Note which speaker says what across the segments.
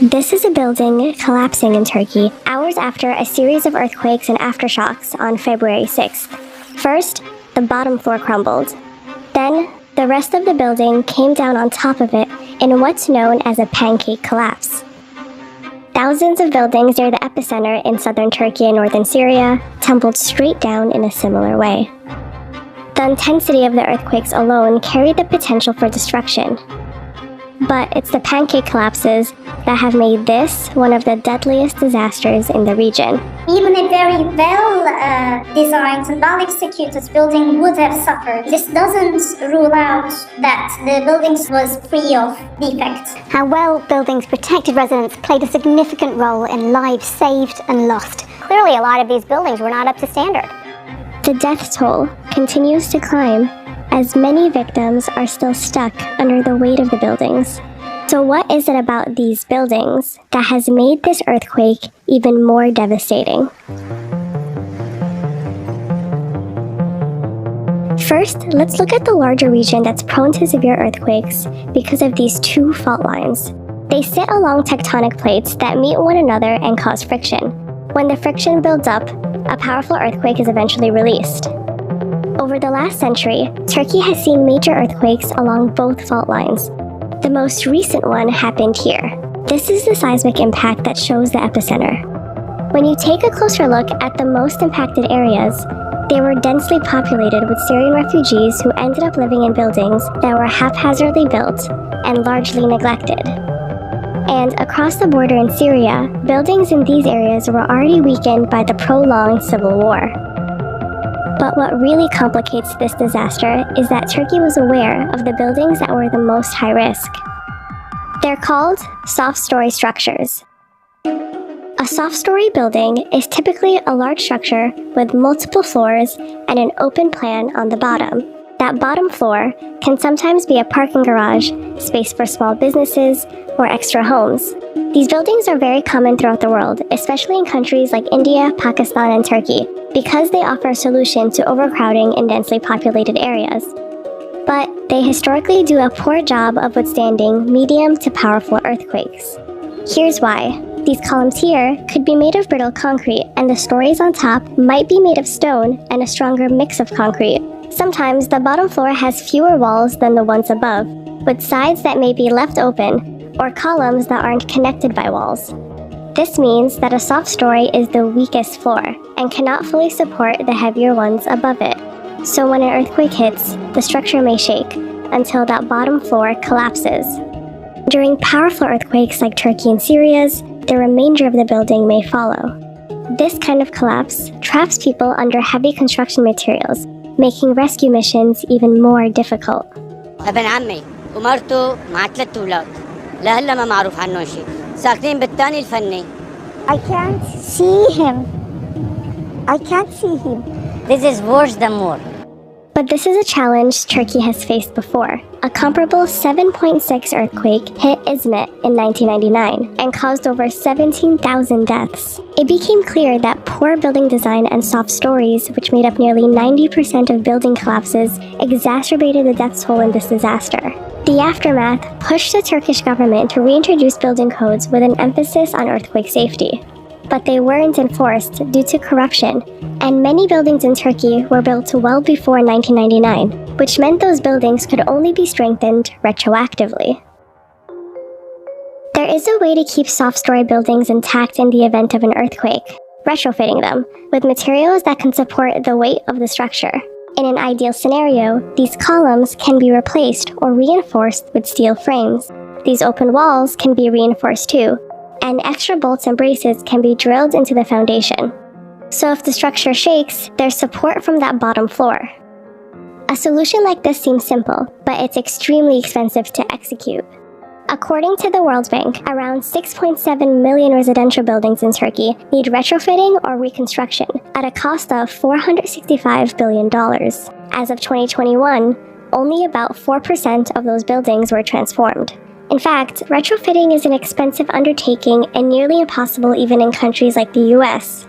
Speaker 1: This is a building collapsing in Turkey hours after a series of earthquakes and aftershocks on February 6th. First, the bottom floor crumbled. Then, the rest of the building came down on top of it in what's known as a pancake collapse. Thousands of buildings near the epicenter in southern Turkey and northern Syria tumbled straight down in a similar way. The intensity of the earthquakes alone carried the potential for destruction. But it's the pancake collapses that have made this one of the deadliest disasters in the region.
Speaker 2: Even a very well-designed and well-executed building would have suffered. This doesn't rule out that the building was free of defects.
Speaker 3: How well buildings protected residents played a significant role in lives saved and lost. Clearly, a lot of these buildings were not up to standard.
Speaker 1: The death toll continues to climb as many victims are still stuck under the weight of the buildings. So what is it about these buildings that has made this earthquake even more devastating? First, let's look at the larger region that's prone to severe earthquakes because of these two fault lines. They sit along tectonic plates that meet one another and cause friction. When the friction builds up, a powerful earthquake is eventually released. Over the last century, Turkey has seen major earthquakes along both fault lines. The most recent one happened here. This is the seismic impact that shows the epicenter. When you take a closer look at the most impacted areas, they were densely populated with Syrian refugees who ended up living in buildings that were haphazardly built and largely neglected. And across the border in Syria, buildings in these areas were already weakened by the prolonged civil war. But what really complicates this disaster is that Turkey was aware of the buildings that were the most high risk. They're called soft-story structures. A soft-story building is typically a large structure with multiple floors and an open plan on the bottom. That bottom floor can sometimes be a parking garage, space for small businesses, or extra homes. These buildings are very common throughout the world, especially in countries like India, Pakistan, and Turkey, because they offer a solution to overcrowding in densely populated areas. But they historically do a poor job of withstanding medium to powerful earthquakes. Here's why. These columns here could be made of brittle concrete, and the stories on top might be made of stone and a stronger mix of concrete. Sometimes the bottom floor has fewer walls than the ones above, with sides that may be left open, or columns that aren't connected by walls. This means that a soft story is the weakest floor and cannot fully support the heavier ones above it. So when an earthquake hits, the structure may shake until that bottom floor collapses. During powerful earthquakes like Turkey and Syria's, the remainder of the building may follow. This kind of collapse traps people under heavy construction materials, making rescue missions even more difficult.
Speaker 4: ابن عمي ومرته مع 3 أولاد لهلا ما معروف عنهم شيء ساكنين بالثاني الفني.
Speaker 3: I can't see him. I can't see him.
Speaker 4: This is worse than more.
Speaker 1: But this is a challenge Turkey has faced before. A comparable 7.6 earthquake hit Izmit in 1999 and caused over 17,000 deaths. It became clear that poor building design and soft stories, which made up nearly 90% of building collapses, exacerbated the death toll in this disaster. The aftermath pushed the Turkish government to reintroduce building codes with an emphasis on earthquake safety. But they weren't enforced due to corruption, and many buildings in Turkey were built well before 1999, which meant those buildings could only be strengthened retroactively. There is a way to keep soft-story buildings intact in the event of an earthquake, retrofitting them with materials that can support the weight of the structure. In an ideal scenario, these columns can be replaced or reinforced with steel frames. These open walls can be reinforced too, and extra bolts and braces can be drilled into the foundation. So if the structure shakes, there's support from that bottom floor. A solution like this seems simple, but it's extremely expensive to execute. According to the World Bank, around 6.7 million residential buildings in Turkey need retrofitting or reconstruction at a cost of $465 billion. As of 2021, only about 4% of those buildings were transformed. In fact, retrofitting is an expensive undertaking and nearly impossible even in countries like the US.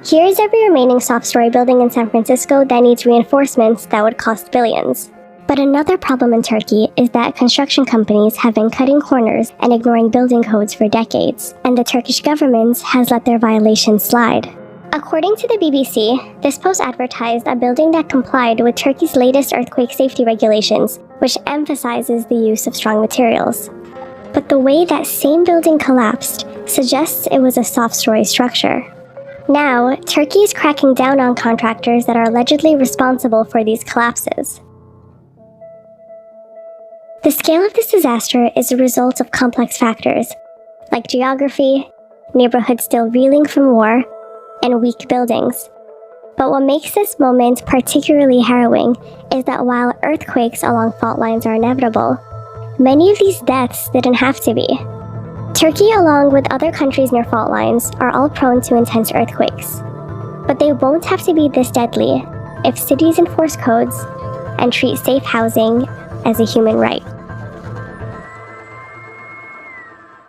Speaker 1: Here's every remaining soft-story building in San Francisco that needs reinforcements that would cost billions. But another problem in Turkey is that construction companies have been cutting corners and ignoring building codes for decades, and the Turkish government has let their violations slide. According to the BBC, this post advertised a building that complied with Turkey's latest earthquake safety regulations, which emphasizes the use of strong materials. But the way that same building collapsed suggests it was a soft story structure. Now, Turkey is cracking down on contractors that are allegedly responsible for these collapses. The scale of this disaster is a result of complex factors, like geography, neighborhoods still reeling from war, and weak buildings. But what makes this moment particularly harrowing is that while earthquakes along fault lines are inevitable, many of these deaths didn't have to be. Turkey, along with other countries near fault lines, are all prone to intense earthquakes. But they won't have to be this deadly if cities enforce codes and treat safe housing as a human right.